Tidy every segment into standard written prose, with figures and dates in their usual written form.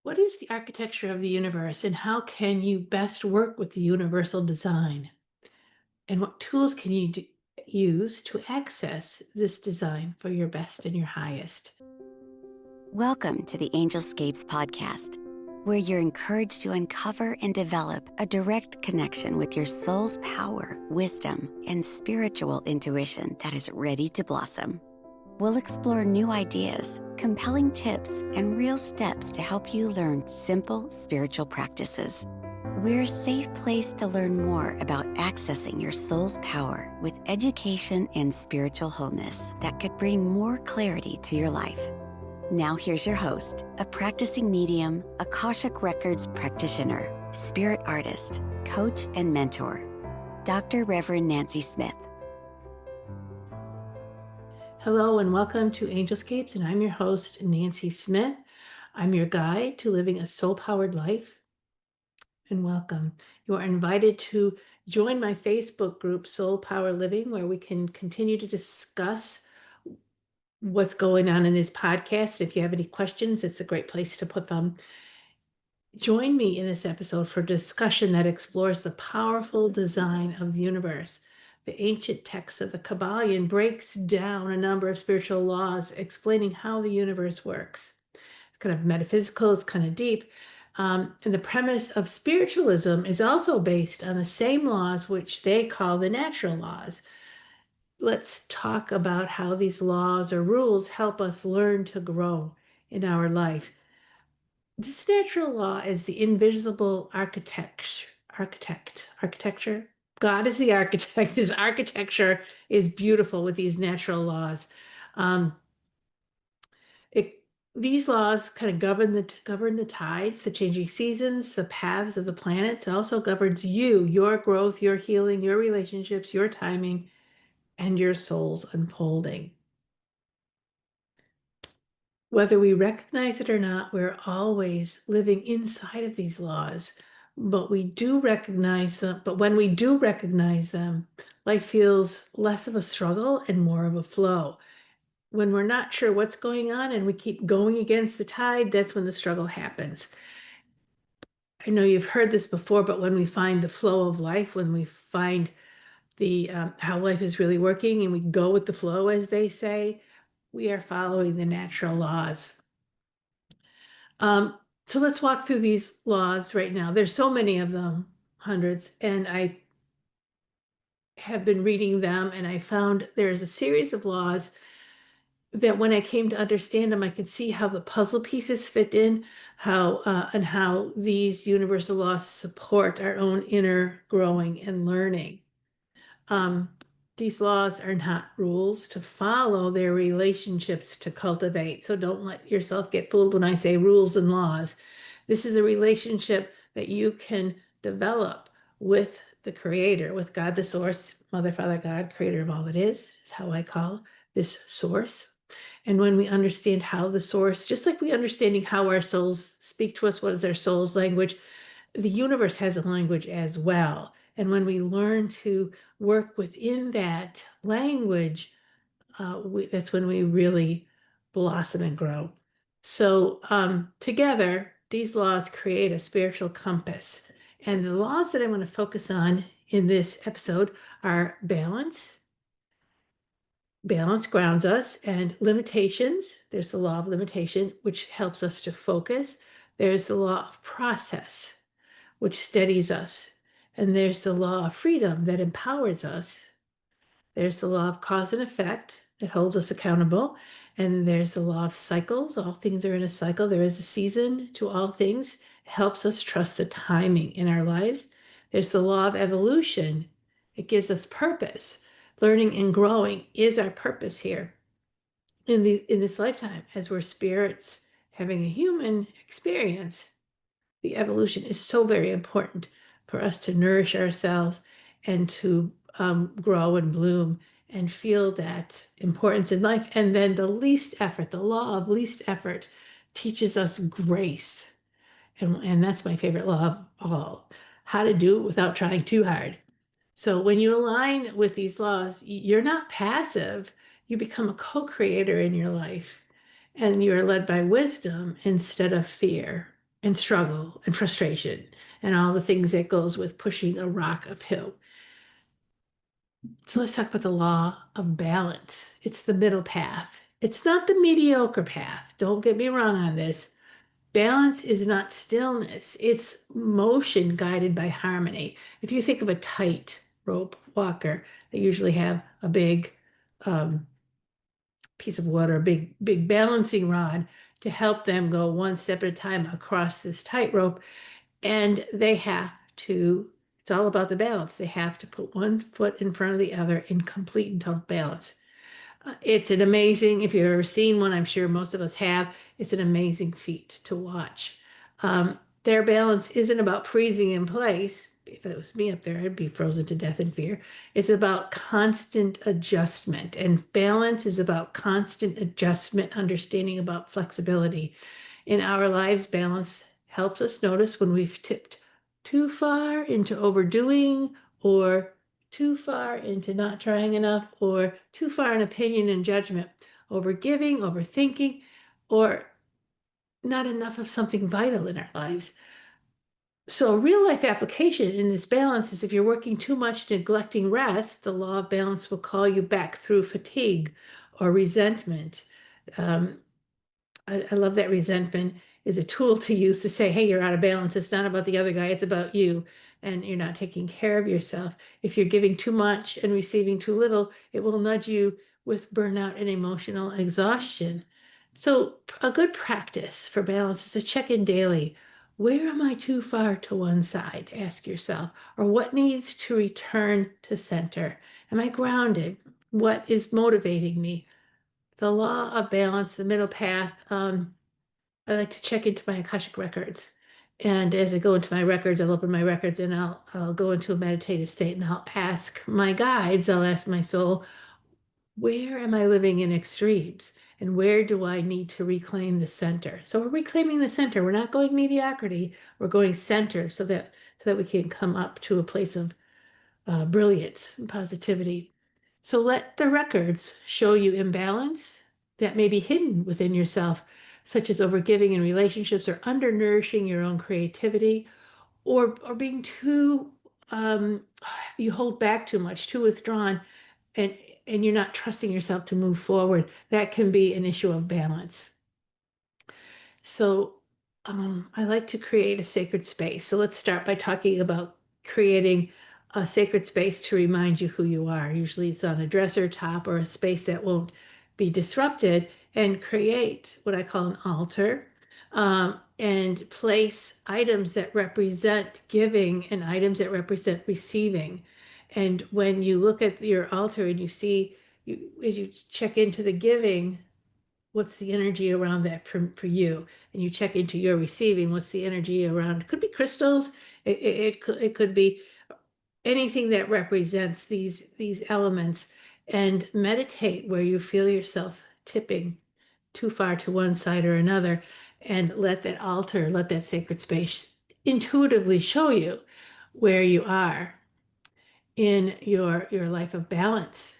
What is the architecture of the universe, and how can you best work with the universal design? And what tools can you use to access this design for your best and your highest? Welcome to the Angelscapes podcast, where you're encouraged to uncover and develop a direct connection with your soul's power, wisdom, and spiritual intuition that is ready to blossom. We'll explore new ideas, compelling tips, and real steps to help you learn simple spiritual practices. We're a safe place to learn more about accessing your soul's power with education and spiritual wholeness that could bring more clarity to your life. Now here's your host, a practicing medium, Akashic Records practitioner, spirit artist, coach, and mentor, Dr. Reverend Nancy Smith. Hello, and welcome to Angelscapes, and I'm your host, Nancy Smith. I'm your guide to living a soul-powered life, and welcome. You are invited to join my Facebook group, Soul Power Living, where we can continue to discuss what's going on in this podcast. If you have any questions, it's a great place to put them. Join me in this episode for a discussion that explores the powerful design of the universe. The ancient text of the Kybalion breaks down a number of spiritual laws explaining how the universe works. It's kind of metaphysical, it's kind of deep. And the premise of spiritualism is also based on the same laws, which they call the natural laws. Let's talk about how these laws or rules help us learn to grow in our life. This natural law is the invisible architecture. God is the architect. This architecture is beautiful with these natural laws. Um, these laws kind of govern the tides, the changing seasons, the paths of the planets. It also governs you, your growth, your healing, your relationships, your timing, and your soul's unfolding. Whether we recognize it or not, we're always living inside of these laws, but we do recognize them. But when we do recognize them, life feels less of a struggle and more of a flow. When we're not sure what's going on and we keep going against the tide, that's when the struggle happens. I know you've heard this before, but when we find the flow of life, when we find the how life is really working and we go with the flow, as they say, we are following the natural laws. So let's walk through these laws right now. There's so many of them, hundreds, and I have been reading them, and I found there's a series of laws that when I came to understand them, I could see how the puzzle pieces fit in, and how these universal laws support our own inner growing and learning. Um, these laws are not rules to follow, they're relationships to cultivate. So don't let yourself get fooled when I say rules and laws. This is a relationship that you can develop with the Creator, with God, the Source, Mother, Father, God, Creator of all that is how I call this source. And when we understand how the source, just like we understanding how our souls speak to us, what is our soul's language, the universe has a language as well. And when we learn to work within that language, that's when we really blossom and grow. So together, these laws create a spiritual compass. And the laws that I want to focus on in this episode are balance. Balance grounds us, and limitations. There's the law of limitation, which helps us to focus. There's the law of process, which steadies us. And there's the law of freedom that empowers us. There's the law of cause and effect that holds us accountable. And there's the law of cycles. All things are in a cycle. There is a season to all things. It helps us trust the timing in our lives. There's the law of evolution. It gives us purpose. Learning and growing is our purpose here in this lifetime. As we're spirits having a human experience, the evolution is so very important for us to nourish ourselves and to grow and bloom and feel that importance in life. And then the least effort, the law of least effort, teaches us grace. And that's my favorite law of all, how to do it without trying too hard. So when you align with these laws, you're not passive. You become a co-creator in your life, and you are led by wisdom instead of fear. and struggle and frustration and all the things that goes with pushing a rock uphill. So let's talk about the law of balance. It's the middle path. It's not the mediocre path. Don't get me wrong on this. Balance is not stillness. It's motion guided by harmony. If you think of a tight rope walker, they usually have a big um, piece of wood or a big balancing rod to help them go one step at a time across this tightrope. And they have to, it's all about the balance. They have to put one foot in front of the other in complete and total balance. It's an amazing, if you've ever seen one, I'm sure most of us have, it's an amazing feat to watch. Their balance isn't about freezing in place. If it was me up there, I'd be frozen to death in fear. It's about constant adjustment, and balance is about constant adjustment, understanding about flexibility. In our lives, balance helps us notice when we've tipped too far into overdoing or too far into not trying enough or too far in opinion and judgment, over giving, overthinking, or not enough of something vital in our lives. So a real life application in this balance is if you're working too much, neglecting rest, the law of balance will call you back through fatigue or resentment. Um, I love that resentment is a tool to use to say, hey, you're out of balance. It's not about the other guy, it's about you. And you're not taking care of yourself. If you're giving too much and receiving too little, it will nudge you with burnout and emotional exhaustion. So, a good practice for balance is to check in daily. Where am I too far to one side? Ask yourself. Or what needs to return to center? Am I grounded? What is motivating me? The law of balance, the middle path. I like to check into my Akashic records. And as I go into my records, I'll open my records and I'll go into a meditative state and I'll ask my guides, I'll ask my soul, where am I living in extremes? And where do I need to reclaim the center? So we're reclaiming the center. We're not going mediocrity, we're going center so that we can come up to a place of brilliance and positivity. So let the records show you imbalance that may be hidden within yourself, such as overgiving in relationships or undernourishing your own creativity, or being too you hold back too much, too withdrawn, and and you're not trusting yourself to move forward. That can be an issue of balance. So I like to create a sacred space. So let's start by talking about creating a sacred space to remind you who you are. Usually it's on a dresser top or a space that won't be disrupted, and create what I call an altar, and place items that represent giving and items that represent receiving. And when you look at your altar and you see, as you check into the giving, what's the energy around that for you, and you check into your receiving, what's the energy around, it could be crystals, it could be anything that represents these elements, and meditate where you feel yourself tipping too far to one side or another, and let that altar, let that sacred space intuitively show you where you are in your life of balance.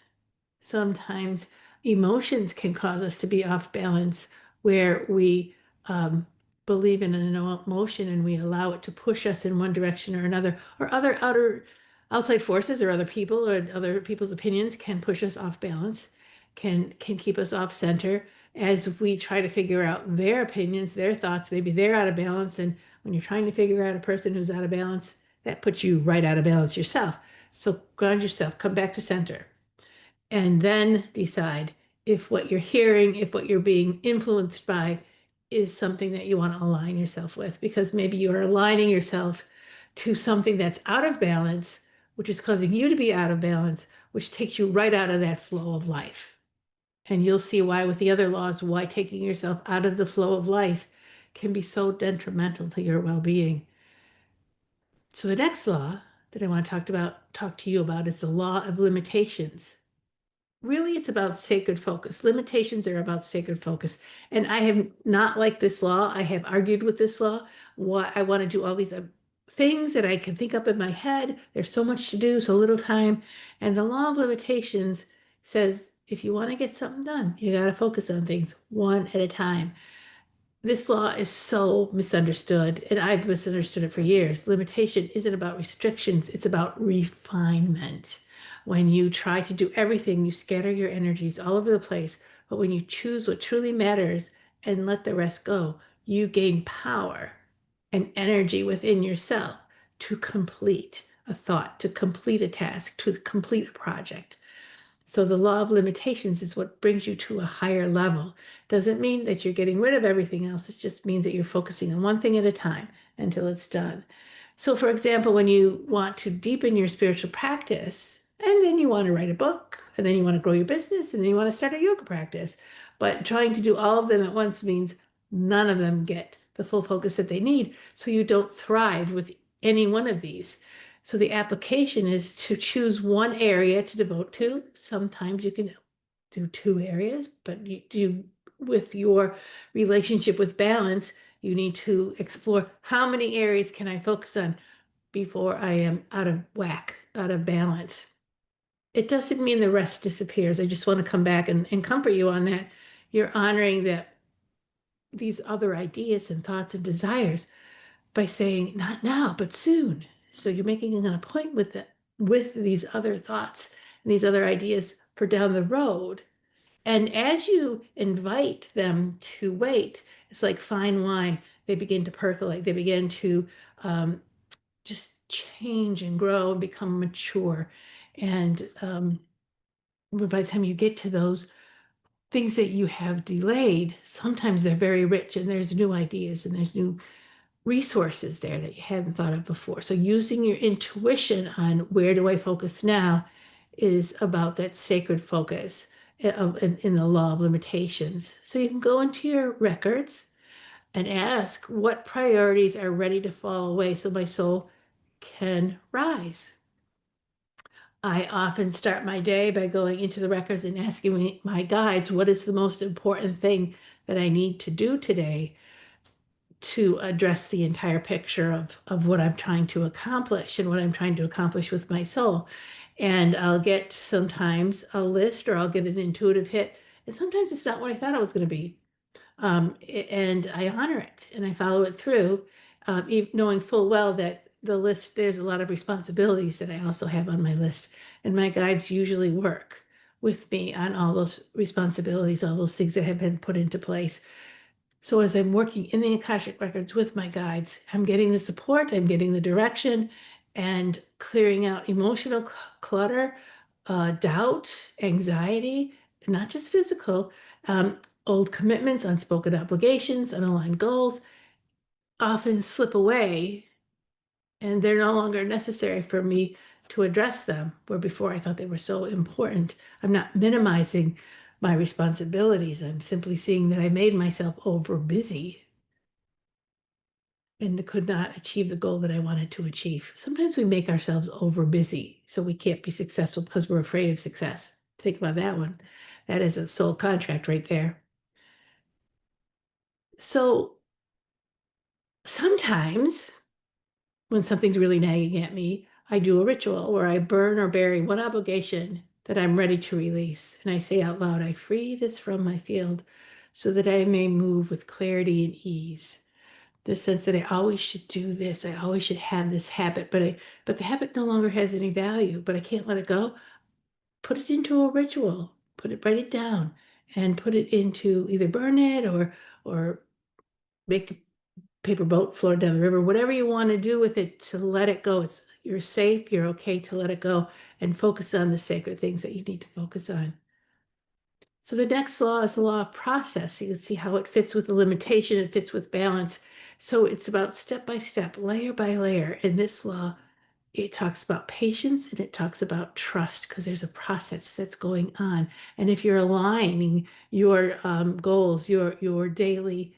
Sometimes emotions can cause us to be off balance, where we believe in an emotion and we allow it to push us in one direction or another, or other outer outside forces or other people or other people's opinions can push us off balance, can keep us off center as we try to figure out their opinions, their thoughts. Maybe they're out of balance, and when you're trying to figure out a person who's out of balance, that puts you right out of balance yourself. So ground yourself, come back to center, and then decide if what you're hearing, if what you're being influenced by is something that you want to align yourself with, because maybe you're aligning yourself to something that's out of balance, which is causing you to be out of balance, which takes you right out of that flow of life. And you'll see why with the other laws, why taking yourself out of the flow of life can be so detrimental to your well-being. So the next law that I want to talk to you about is the law of limitations. Really, it's about sacred focus. Limitations are about sacred focus. And I have not liked this law. I have argued with this law. Why I want to do all these things that I can think up in my head. There's so much to do, so little time. And the law of limitations says if you want to get something done, you got to focus on things one at a time. this law is so misunderstood, and I've misunderstood it for years. Limitation isn't about restrictions, it's about refinement. When you try to do everything, you scatter your energies all over the place. But when you choose what truly matters and let the rest go, you gain power and energy within yourself to complete a thought, to complete a task, to complete a project. So the law of limitations is what brings you to a higher level. Doesn't mean that you're getting rid of everything else. It just means that you're focusing on one thing at a time until it's done. So, for example, when you want to deepen your spiritual practice, and then you want to write a book, and then you want to grow your business, and then you want to start a yoga practice, but trying to do all of them at once means none of them get the full focus that they need. So you don't thrive with any one of these. So the application is to choose one area to devote to. Sometimes you can do two areas, but you do with your relationship with balance, you need to explore how many areas can I focus on before I am out of whack, out of balance. It doesn't mean the rest disappears. I just want to come back and comfort you on that. You're honoring that these other ideas and thoughts and desires by saying not now, but soon. So you're making an appointment with these other thoughts and these other ideas for down the road. And as you invite them to wait, it's like fine wine. They begin to percolate. They begin to just change and grow and become mature. And by the time you get to those things that you have delayed, sometimes they're very rich and there's new ideas and there's new resources there that you hadn't thought of before. So using your intuition on where do I focus now is about that sacred focus in the law of limitations. So you can go into your records and ask what priorities are ready to fall away so my soul can rise. I often start my day by going into the records and asking my guides, what is the most important thing that I need to do today to address the entire picture of what I'm trying to accomplish and what I'm trying to accomplish with my soul. And I'll get sometimes a list or I'll get an intuitive hit. And sometimes it's not what I thought it was going to be. And I honor it and I follow it through, knowing full well that the list, there's a lot of responsibilities that I also have on my list. And my guides usually work with me on all those responsibilities, all those things that have been put into place. So as I'm working in the Akashic Records with my guides, I'm getting the support, I'm getting the direction, and clearing out emotional clutter, doubt, anxiety, not just physical, old commitments, unspoken obligations, unaligned goals often slip away and they're no longer necessary for me to address them, where before I thought they were so important. I'm not minimizing my responsibilities. I'm simply seeing that I made myself over busy and could not achieve the goal that I wanted to achieve. Sometimes we make ourselves over busy so we can't be successful because we're afraid of success. Think about that one. That is a soul contract right there. So sometimes when something's really nagging at me, I do a ritual where I burn or bury one obligation that I'm ready to release. And I say out loud, I free this from my field so that I may move with clarity and ease. The sense that I always should do this, I always should have this habit, but the habit no longer has any value, but I can't let it go. Put it into a ritual, write it down, and put it into either burn it or make a paper boat float down the river, whatever you want to do with it to let it go. You're safe, you're okay to let it go and focus on the sacred things that you need to focus on. So the next law is the law of process. You can see how it fits with the limitation, it fits with balance. So it's about step by step, layer by layer. In this law, it talks about patience and it talks about trust because there's a process that's going on. And if you're aligning your goals, your daily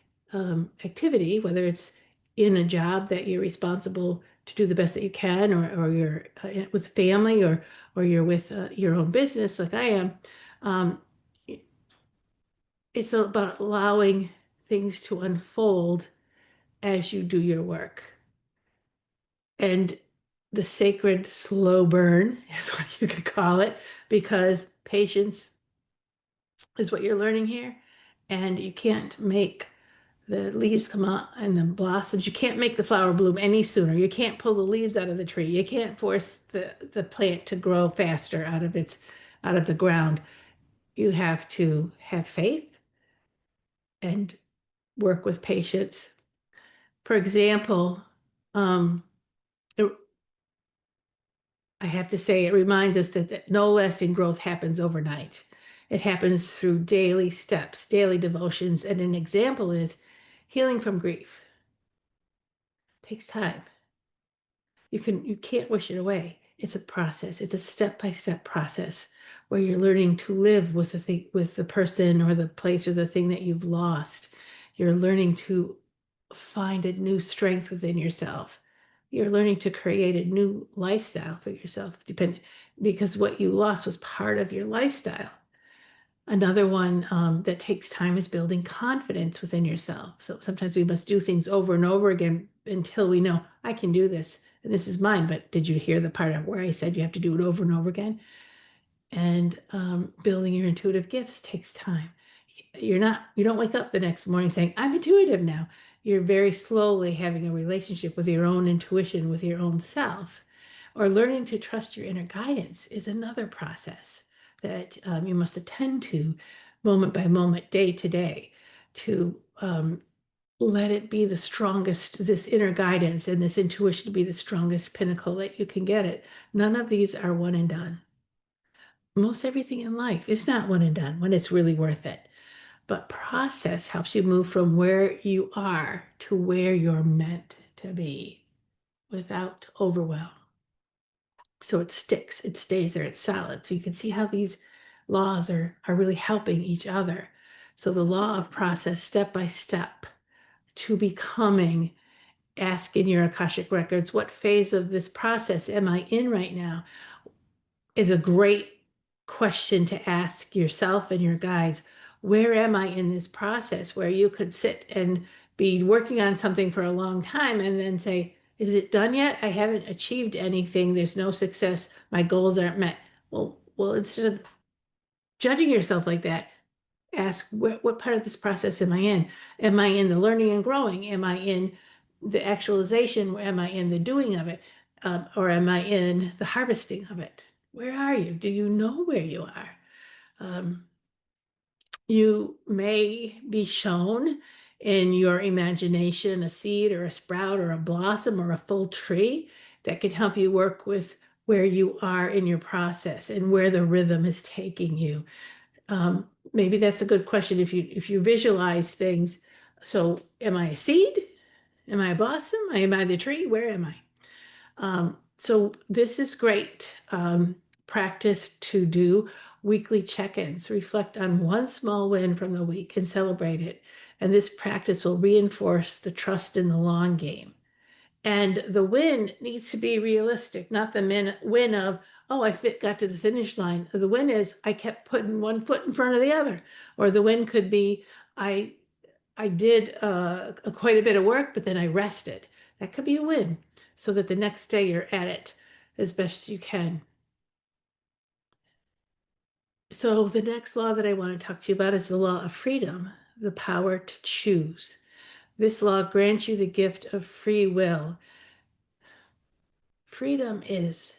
activity, whether it's in a job that you're responsible to do the best that you can, or you're with family, or you're with your own business like I am, um, it's about allowing things to unfold as you do your work. And the sacred slow burn is what you could call it, because patience is what you're learning here. And you can't make the leaves come out and the blossoms. You can't make the flower bloom any sooner. You can't pull the leaves out of the tree. You can't force the plant to grow faster out of the ground. You have to have faith and work with patience. For example, um, it- I have to say it reminds us that no lasting growth happens overnight. It happens through daily steps, daily devotions, and an example is healing from grief. It takes time. You can't wish it away. It's a process. It's a step-by-step process where you're learning to live with the thing, with the person or the place or the thing that you've lost. You're learning to find a new strength within yourself. You're learning to create a new lifestyle for yourself, because what you lost was part of your lifestyle. Another one that takes time is building confidence within yourself. So sometimes we must do things over and over again until we know, I can do this and this is mine. But did you hear the part of where I said you have to do it over and over again? And building your intuitive gifts takes time. You don't wake up the next morning saying, I'm intuitive now. You're very slowly having a relationship with your own intuition, with your own self. Or learning to trust your inner guidance is another process that you must attend to moment by moment, day to day, to let it be the strongest, this inner guidance and this intuition to be the strongest pinnacle that you can get it. None of these are one and done. Most everything in life is not one and done when it's really worth it. But process helps you move from where you are to where you're meant to be without overwhelm. So it sticks, it stays there, it's solid. So you can see how these laws are really helping each other. So the law of process, step by step, to becoming, ask in your Akashic records, what phase of this process am I in right now? Is a great question to ask yourself and your guides. Where am I in this process? Where you could sit and be working on something for a long time and then say, is it done yet? I haven't achieved anything. There's no success. My goals aren't met. Well, instead of judging yourself like that, ask what part of this process am I in? Am I in the learning and growing? Am I in the actualization? Am I in the doing of it? Or am I in the harvesting of it? Where are you? Do you know where you are? Um, you may be shown in your imagination a seed or a sprout or a blossom or a full tree that can help you work with where you are in your process and where the rhythm is taking you. Maybe that's a good question if you visualize things. So, am I a seed? Am I a blossom? Am I the tree? Where am I? So this is great practice to do weekly check-ins. Reflect on one small win from the week and celebrate it. And this practice will reinforce the trust in the long game. And the win needs to be realistic, not the win of, oh, got to the finish line. The win is I kept putting one foot in front of the other. Or the win could be I I did quite a bit of work, but then I rested. That could be a win, so that the next day you're at it as best you can. So the next law that I want to talk to you about is the law of freedom, the power to choose. This law grants you the gift of free will. Freedom is,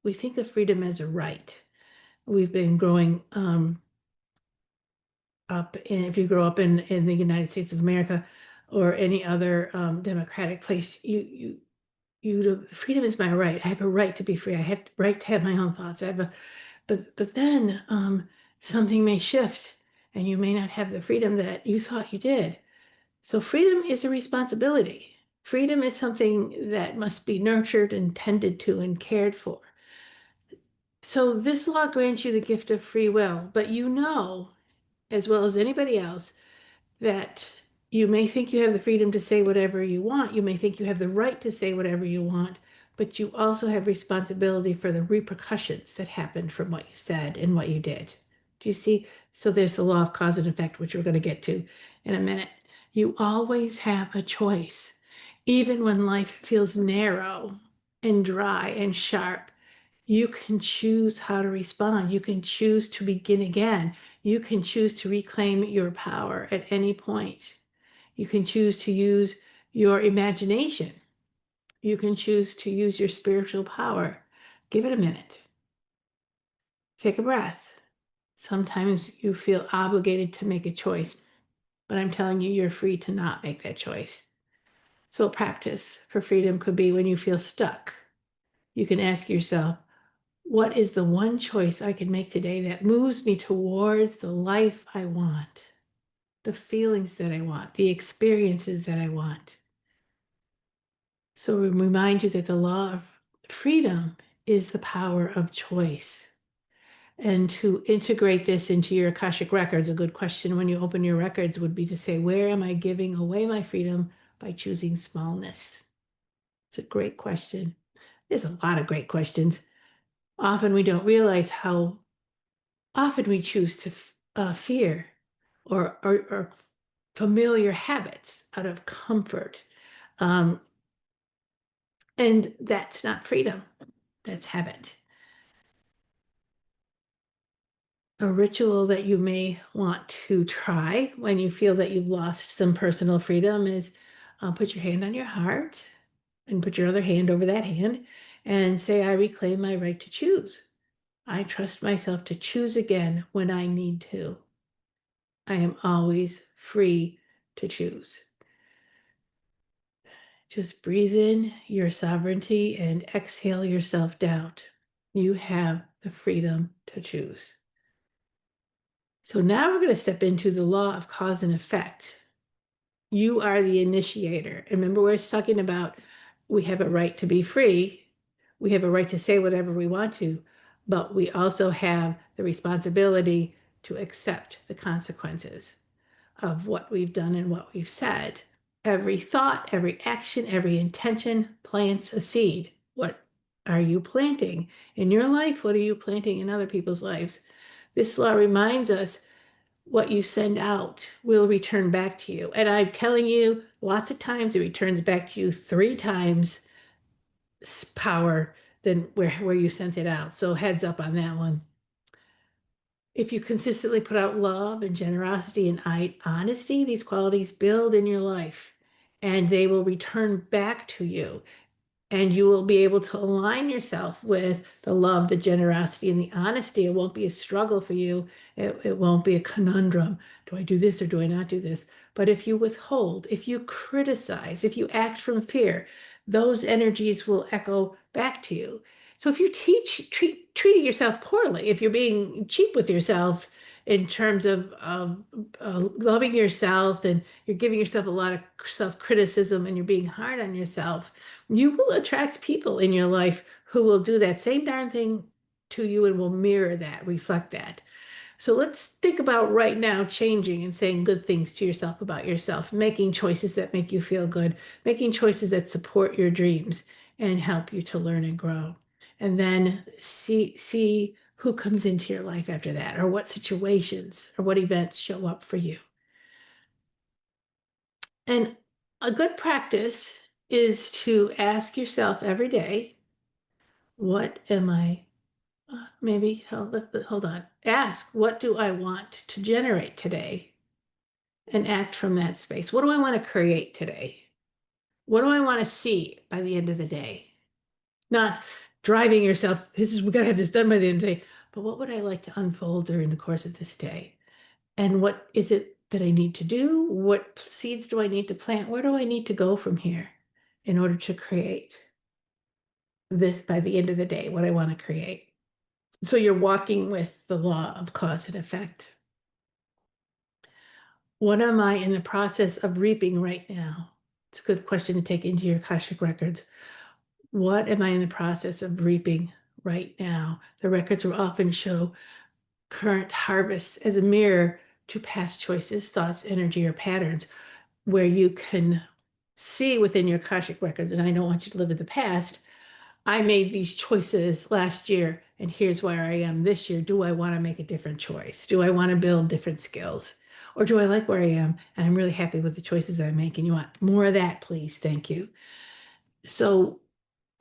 we think of freedom as a right. We've been growing up, and if you grow up in the United States of America or any other democratic place, freedom is my right. I have a right to be free. I have a right to have my own thoughts. But then something may shift and you may not have the freedom that you thought you did. So freedom is a responsibility. Freedom is something that must be nurtured and tended to and cared for. So this law grants you the gift of free will, but you know, as well as anybody else, that you may think you have the freedom to say whatever you want. You may think you have the right to say whatever you want, but you also have responsibility for the repercussions that happened from what you said and what you did. Do you see? So there's the law of cause and effect, which we're going to get to in a minute. You always have a choice. Even when life feels narrow and dry and sharp, you can choose how to respond. You can choose to begin again. You can choose to reclaim your power at any point. You can choose to use your imagination. You can choose to use your spiritual power. Give it a minute. Take a breath. Sometimes you feel obligated to make a choice, but I'm telling you, you're free to not make that choice. So, practice for freedom could be when you feel stuck. You can ask yourself, what is the one choice I can make today that moves me towards the life I want, the feelings that I want, the experiences that I want? So, we remind you that the law of freedom is the power of choice. And to integrate this into your Akashic records, a good question when you open your records would be to say, where am I giving away my freedom by choosing smallness? It's a great question. There's a lot of great questions. Often we don't realize how often we choose to fear or familiar habits out of comfort. Um, and that's not freedom, that's habit. A ritual that you may want to try when you feel that you've lost some personal freedom is put your hand on your heart and put your other hand over that hand and say, I reclaim my right to choose. I trust myself to choose again when I need to. I am always free to choose. Just breathe in your sovereignty and exhale your self-doubt. You have the freedom to choose. So now we're going to step into the law of cause and effect. You are the initiator. And remember, we're talking about we have a right to be free. We have a right to say whatever we want to, but we also have the responsibility to accept the consequences of what we've done and what we've said. Every thought, every action, every intention plants a seed. What are you planting in your life? What are you planting in other people's lives? This law reminds us what you send out will return back to you. And I'm telling you, lots of times it returns back to you 3 times power than where you sent it out. So heads up on that one. If you consistently put out love and generosity and honesty, these qualities build in your life and they will return back to you. And you will be able to align yourself with the love, the generosity, and the honesty. It won't be a struggle for you. It won't be a conundrum. Do I do this or do I not do this? But if you withhold, if you criticize, if you act from fear, those energies will echo back to you. So if you treating yourself poorly, if you're being cheap with yourself in terms of loving yourself and you're giving yourself a lot of self-criticism and you're being hard on yourself, you will attract people in your life who will do that same darn thing to you and will mirror that, reflect that. So let's think about right now changing and saying good things to yourself about yourself, making choices that make you feel good, making choices that support your dreams and help you to learn and grow. And then see who comes into your life after that, or what situations or what events show up for you. And a good practice is to ask yourself every day, what am I, maybe, hold on, ask, what do I want to generate today? And act from that space. What do I want to create today? What do I want to see by the end of the day? Not driving yourself, we got to have this done by the end of the day, but what would I like to unfold during the course of this day? And what is it that I need to do? What seeds do I need to plant? Where do I need to go from here in order to create this by the end of the day, what I want to create? So you're walking with the law of cause and effect. What am I in the process of reaping right now? It's a good question to take into your Akashic records. What am I in the process of reaping right now? The records will often show current harvests as a mirror to past choices, thoughts, energy, or patterns, where you can see within your Akashic records, and I don't want you to live in the past, I made these choices last year, and here's where I am this year. Do I want to make a different choice? Do I want to build different skills? Or do I like where I am and I'm really happy with the choices I'm making? You want more of that, please? Thank you. So,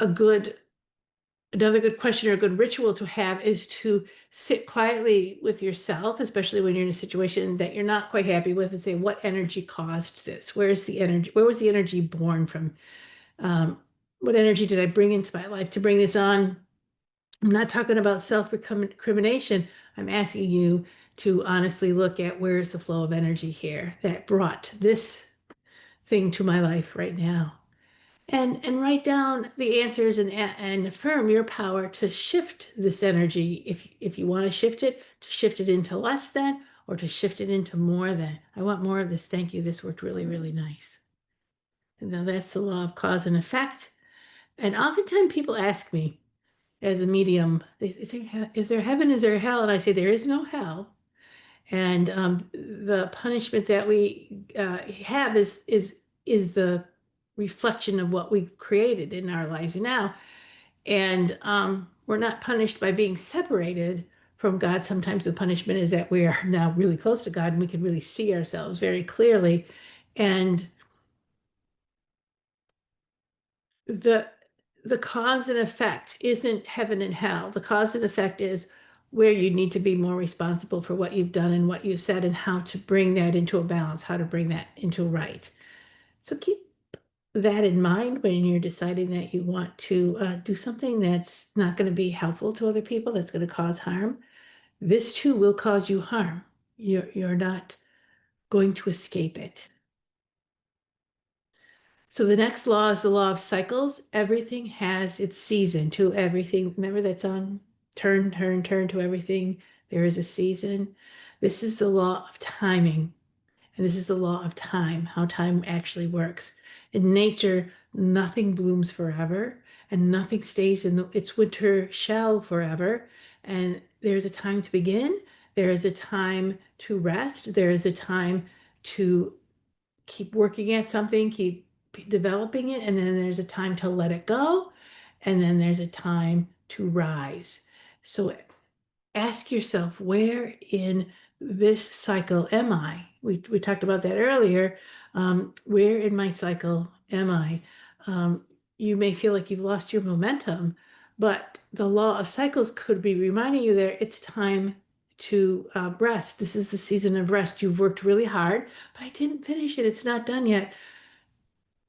a good another good question or a good ritual to have is to sit quietly with yourself, especially when you're in a situation that you're not quite happy with, and say, what energy caused this? Where's the energy? Where was the energy born from? Um, what energy did I bring into my life to bring this on? I'm not talking about self-recrimination. I'm asking you to honestly look at where's the flow of energy here that brought this thing to my life right now. And write down the answers and affirm your power to shift this energy. If you want to shift it into less than, or to shift it into more than. I want more of this. Thank you. This worked really, really nice. And then that's the law of cause and effect. And oftentimes people ask me as a medium, is there heaven? Is there hell? And I say, there is no hell. And the punishment that we have is the reflection of what we've created in our lives now. And we're not punished by being separated from God. Sometimes the punishment is that we are now really close to God and we can really see ourselves very clearly. And the the cause and effect isn't heaven and hell. The cause and effect is where you need to be more responsible for what you've done and what you said, and how to bring that into a balance, how to bring that into right. So keep that in mind when you're deciding that you want to do something that's not going to be helpful to other people, that's going to cause harm. This too will cause you harm. You're not going to escape it. So the next law is the law of cycles. Everything has its season to everything. Remember that song? Turn, turn, turn to everything. There is a season. This is the law of timing. And this is the law of time, how time actually works. In nature, nothing blooms forever and nothing stays in its winter shell forever. And there's a time to begin. There is a time to rest. There is a time to keep working at something, keep developing it, and then there's a time to let it go, and then there's a time to rise. So ask yourself, where in this cycle am I? We talked about that earlier. Where in my cycle am I? You may feel like you've lost your momentum, but the law of cycles could be reminding you that it's time to rest. This is the season of rest. You've worked really hard, but I didn't finish it. It's not done yet.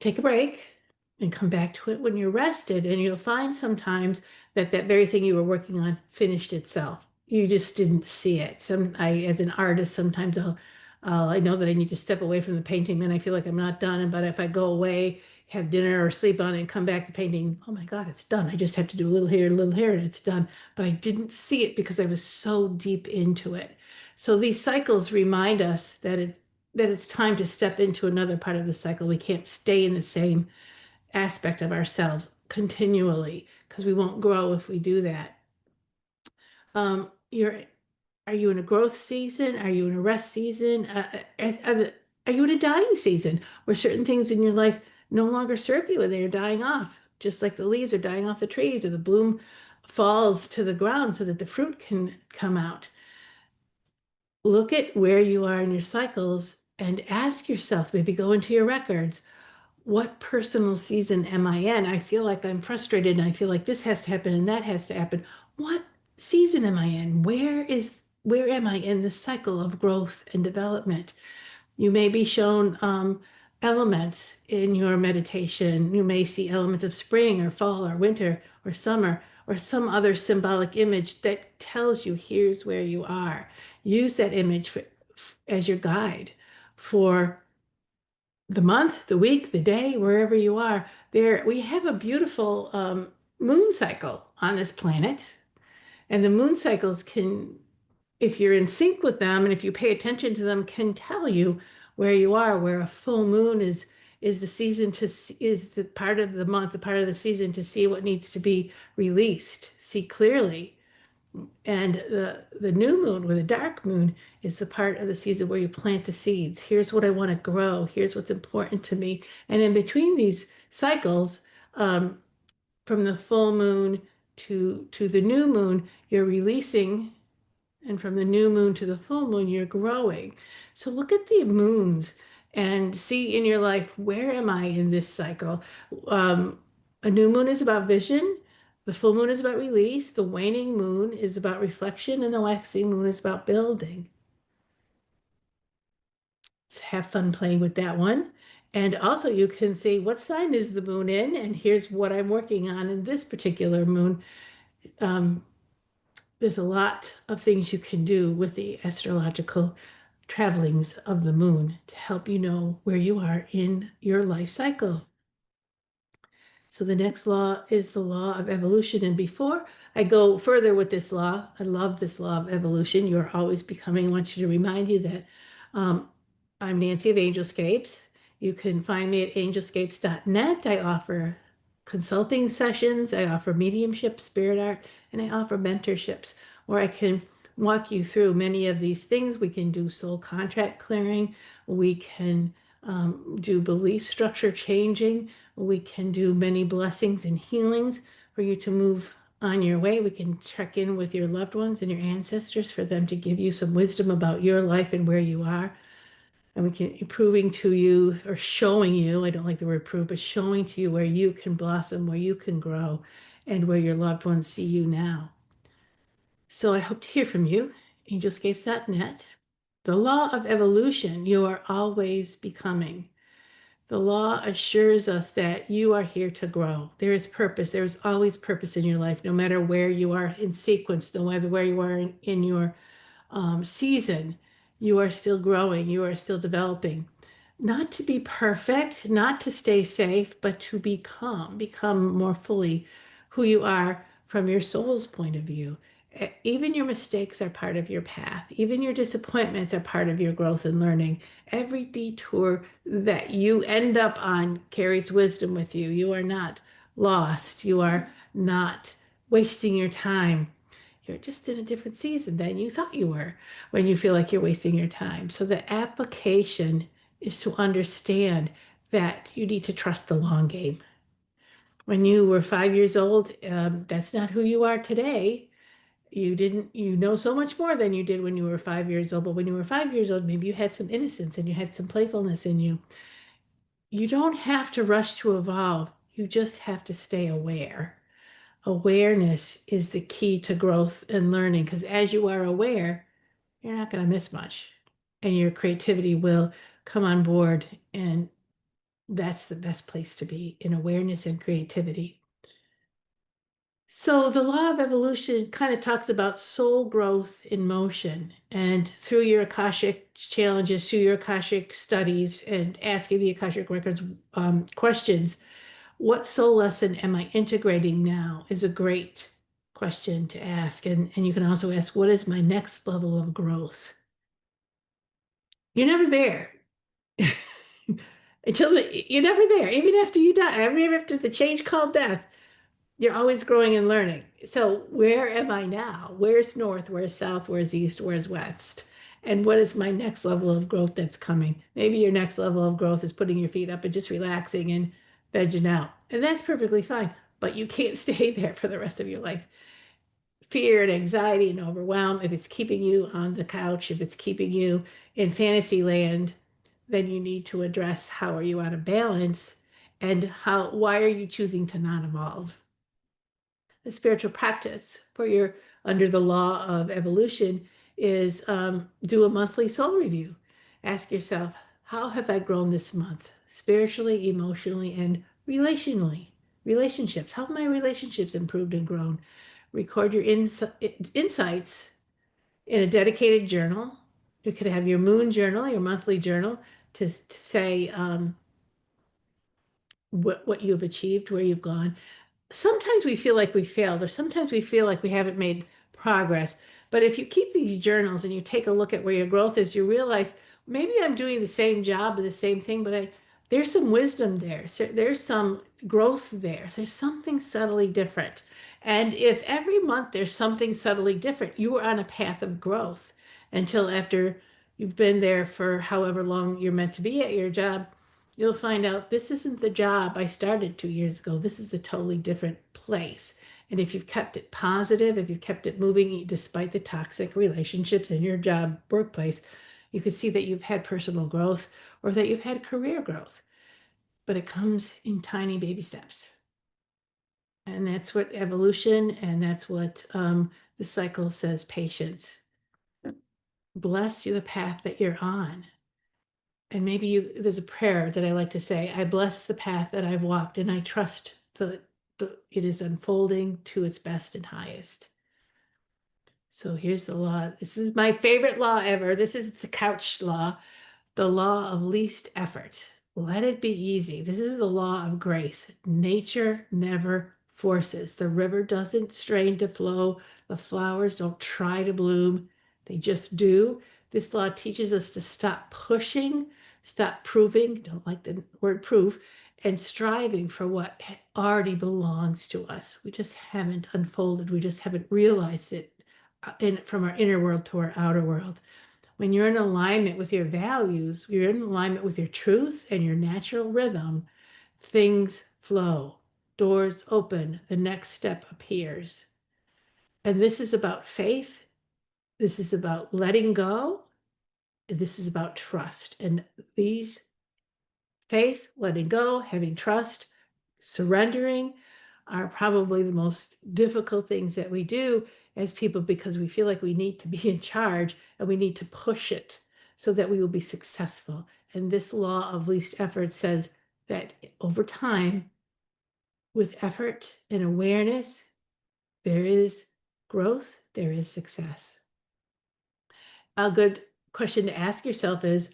Take a break and come back to it when you're rested, and you'll find sometimes that that very thing you were working on finished itself. You just didn't see it. As an artist, sometimes I know that I need to step away from the painting, and I feel like I'm not done. But if I go away, have dinner or sleep on it, and come back, the painting, oh my God, it's done. I just have to do a little here, and it's done. But I didn't see it because I was so deep into it. So these cycles remind us that it's time to step into another part of the cycle. We can't stay in the same aspect of ourselves continually, because we won't grow if we do that. You're Are you in a growth season? Are you in a rest season? Are you in a dying season where certain things in your life no longer serve you and they're dying off, just like the leaves are dying off the trees or the bloom falls to the ground so that the fruit can come out? Look at where you are in your cycles and ask yourself, maybe go into your records, what personal season am I in? I feel like I'm frustrated and I feel like this has to happen and that has to happen. What season am I in? Where am I in the cycle of growth and development? You may be shown elements in your meditation. You may see elements of spring or fall or winter or summer or some other symbolic image that tells you here's where you are. Use that image as your guide for the month, the week, the day, wherever you are. There, we have a beautiful moon cycle on this planet, and the moon cycles can, if you're in sync with them and if you pay attention to them, can tell you where you are. Where a full moon is the season to is the part of the month, the part of the season to see what needs to be released, see clearly. And the new moon or the dark moon is the part of the season where you plant the seeds. Here's what I want to grow. Here's what's important to me. And in between these cycles, um, from the full moon to the new moon, you're releasing, and from the new moon to the full moon, you're growing. So look at the moons and see in your life, where am I in this cycle? A new moon is about vision. The full moon is about release, the waning moon is about reflection, and the waxing moon is about building. Let's have fun playing with that one. And also, you can see what sign is the moon in, and here's what I'm working on in this particular moon. Um, there's a lot of things you can do with the astrological travelings of the moon to help you know where you are in your life cycle. So the next law is the law of evolution. And before I go further with this law, I love this law of evolution. You're always becoming. I want you to remind you that I'm Nancy of Angelscapes. You can find me at angelscapes.net. I offer consulting sessions, I offer mediumship, spirit art, and I offer mentorships where I can walk you through many of these things. We can do soul contract clearing. We can do belief structure changing. We can do many blessings and healings for you to move on your way. We can check in with your loved ones and your ancestors for them to give you some wisdom about your life and where you are. And we can proving to you or showing you, I don't like the word prove, but showing to you where you can blossom, where you can grow, and where your loved ones see you now. So I hope to hear from you. Angelscapes.net. The law of evolution, you are always becoming. The law assures us that you are here to grow. There is purpose. There is always purpose in your life, no matter where you are in sequence, no matter where you are in your season. You are still growing. You are still developing. Not to be perfect, not to stay safe, but to become more fully who you are from your soul's point of view. Even your mistakes are part of your path. Even your disappointments are part of your growth and learning. Every detour that you end up on carries wisdom with you. You are not lost. You are not wasting your time. You're just in a different season than you thought you were when you feel like you're wasting your time. So the application is to understand that you need to trust the long game. When you were 5 years old, that's not who you are today. You know so much more than you did when you were 5 years old. But when you were 5 years old, maybe you had some innocence and you had some playfulness in you. You don't have to rush to evolve. You just have to stay aware. Awareness is the key to growth and learning because as you are aware, you're not going to miss much and your creativity will come on board. And that's the best place to be in awareness and creativity. So the law of evolution kind of talks about soul growth in motion and through your Akashic challenges, through your Akashic studies and asking the Akashic records questions. What soul lesson am I integrating now is a great question to ask. And you can also ask, what is my next level of growth? You're never there. You're never there. Even after you die, even after the change called death, you're always growing and learning. So where am I now? Where's north? Where's south? Where's east? Where's west? And what is my next level of growth that's coming? Maybe your next level of growth is putting your feet up and just relaxing and vegging out. And that's perfectly fine, but you can't stay there for the rest of your life. Fear and anxiety and overwhelm, if it's keeping you on the couch, if it's keeping you in fantasy land, then you need to address how are you out of balance and why are you choosing to not evolve? The spiritual practice for your under the law of evolution is do a monthly soul review. Ask yourself, how have I grown this month? Spiritually, emotionally, and relationally. Relationships. How have my relationships improved and grown? Record your insights in a dedicated journal. You could have your moon journal, your monthly journal, to say what you've achieved, where you've gone. Sometimes we feel like we failed, or sometimes we feel like we haven't made progress. But if you keep these journals and you take a look at where your growth is, you realize maybe I'm doing the same job or the same thing, but there's some wisdom there. So there's some growth there. There's something subtly different. And if every month there's something subtly different, you are on a path of growth until after you've been there for however long you're meant to be at your job, you'll find out this isn't the job I started 2 years ago. This is a totally different place. And if you've kept it positive, if you've kept it moving despite the toxic relationships in your job workplace, you can see that you've had personal growth or that you've had career growth. But it comes in tiny baby steps. And that's what evolution, and that's what the cycle says, patience. Bless you the path that you're on. And maybe there's a prayer that I like to say, I bless the path that I've walked, and I trust it is unfolding to its best and highest. So here's the law. This is my favorite law ever. This is the couch law. The law of least effort. Let it be easy. This is the law of grace. Nature never forces. The river doesn't strain to flow. The flowers don't try to bloom. They just do. This law teaches us to stop pushing, stop proving, don't like the word prove, and striving for what already belongs to us. We just haven't unfolded. We just haven't realized it from our inner world to our outer world. When you're in alignment with your values, you're in alignment with your truth and your natural rhythm, things flow, doors open, the next step appears. And this is about faith. This is about letting go. This is about trust. And these faith, letting go, having trust, surrendering are probably the most difficult things that we do as people, because we feel like we need to be in charge and we need to push it so that we will be successful. And this law of least effort says that over time, with effort and awareness, there is growth, there is success. A good question to ask yourself is,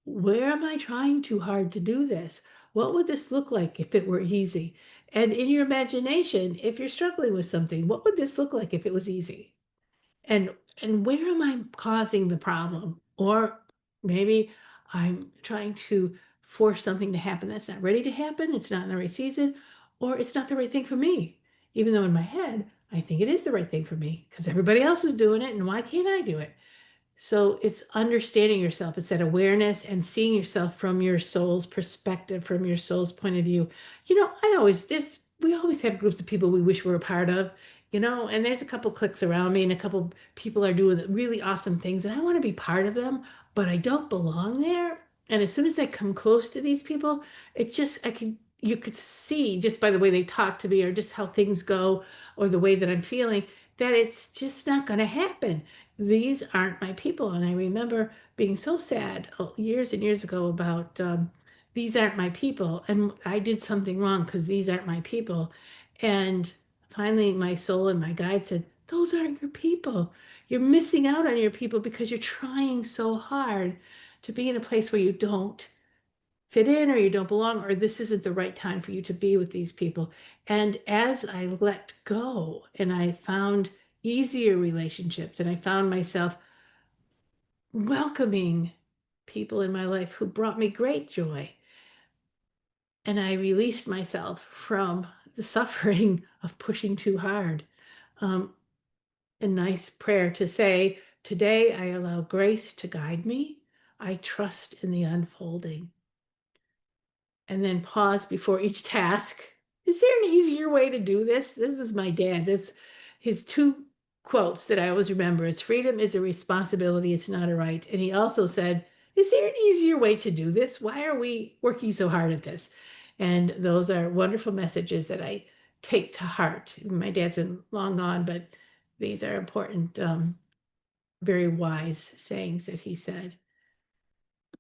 where am I trying too hard to do this? What would this look like if it were easy? And in your imagination, if you're struggling with something, what would this look like if it was easy? And where am I causing the problem? Or maybe I'm trying to force something to happen that's not ready to happen, it's not in the right season, or it's not the right thing for me. Even though in my head, I think it is the right thing for me because everybody else is doing it, and why can't I do it? So it's understanding yourself. It's that awareness and seeing yourself from your soul's perspective, from your soul's point of view. We always have groups of people we wish we were a part of, and there's a couple cliques around me and a couple people are doing really awesome things and I want to be part of them, but I don't belong there. And as soon as I come close to these people, you could see just by the way they talk to me or just how things go or the way that I'm feeling that it's just not going to happen. These aren't my people. And I remember being so sad years and years ago about these aren't my people. And I did something wrong because these aren't my people. And finally, my soul and my guide said, those aren't your people. You're missing out on your people because you're trying so hard to be in a place where you don't fit in or you don't belong or this isn't the right time for you to be with these people. And as I let go and I found easier relationships and I found myself welcoming people in my life who brought me great joy, and I released myself from the suffering of pushing too hard. Um, a nice prayer to say, today I allow grace to guide me. I trust in the unfolding. And then pause before each task. Is there an easier way to do this? This was my dad. This his two quotes that I always remember. It's freedom is a responsibility, it's not a right. And he also said, is there an easier way to do this? Why are we working so hard at this? And those are wonderful messages that I take to heart. My dad's been long gone, but these are important, very wise sayings that he said.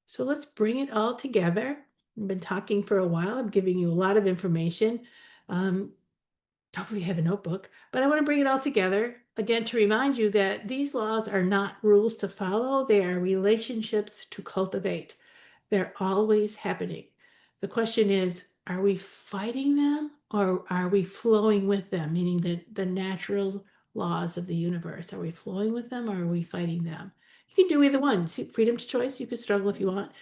So let's bring it all together. I've been talking for a while. I'm giving you a lot of information. Um, Hopefully, you have a notebook, but I want to bring it all together again to remind you that these laws are not rules to follow, they are relationships to cultivate. They're always happening. The question is, are we fighting them or are we flowing with them? Meaning that the natural laws of the universe, are we flowing with them or are we fighting them? You can do either one. See, freedom to choice, you could struggle if you want,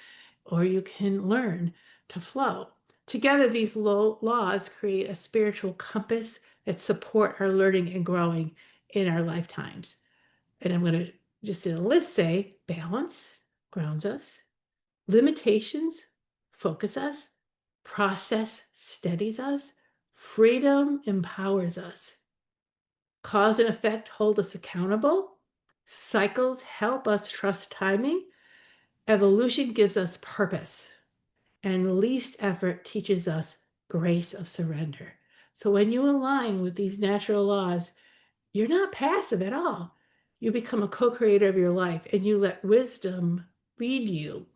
or you can learn to flow. Together, these laws create a spiritual compass that support our learning and growing in our lifetimes. And I'm going to just in a list say balance grounds us, limitations focus us, process steadies us, freedom empowers us, cause and effect hold us accountable, cycles help us trust timing, evolution gives us purpose, and least effort teaches us grace of surrender. So when you align with these natural laws, you're not passive at all. You become a co-creator of your life, and you let wisdom lead you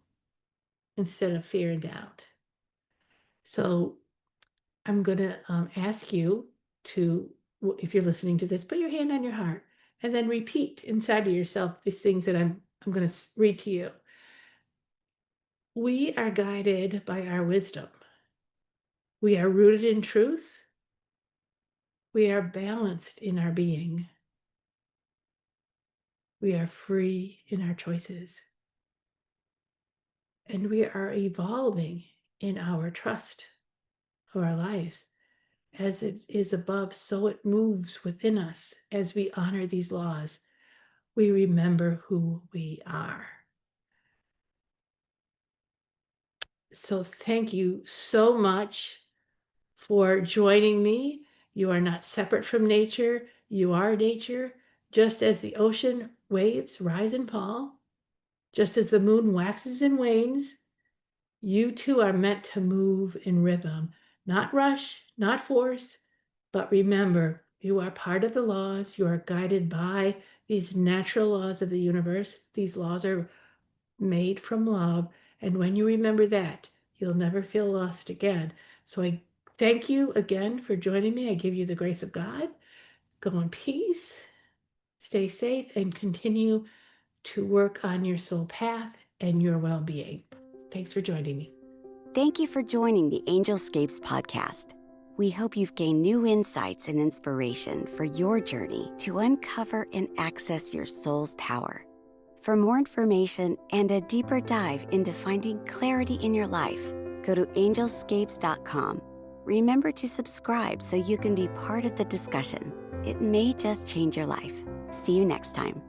instead of fear and doubt. So I'm going to ask you to, if you're listening to this, put your hand on your heart and then repeat inside of yourself these things that I'm going to read to you. We are guided by our wisdom. We are rooted in truth. We are balanced in our being. We are free in our choices. And we are evolving in our trust of our lives. As it is above, so it moves within us. As we honor these laws, we remember who we are. So thank you so much for joining me. You are not separate from nature. You are nature. Just as the ocean waves rise and fall, just as the moon waxes and wanes, you too are meant to move in rhythm, not rush, not force, but remember, you are part of the laws. You are guided by these natural laws of the universe. These laws are made from love. And when you remember that, you'll never feel lost again. So I thank you again for joining me. I give you the grace of God. Go in peace, stay safe, and continue to work on your soul path and your well-being. Thanks for joining me. Thank you for joining the Angelscapes podcast. We hope you've gained new insights and inspiration for your journey to uncover and access your soul's power. For more information and a deeper dive into finding clarity in your life, go to angelscapes.com. Remember to subscribe so you can be part of the discussion. It may just change your life. See you next time.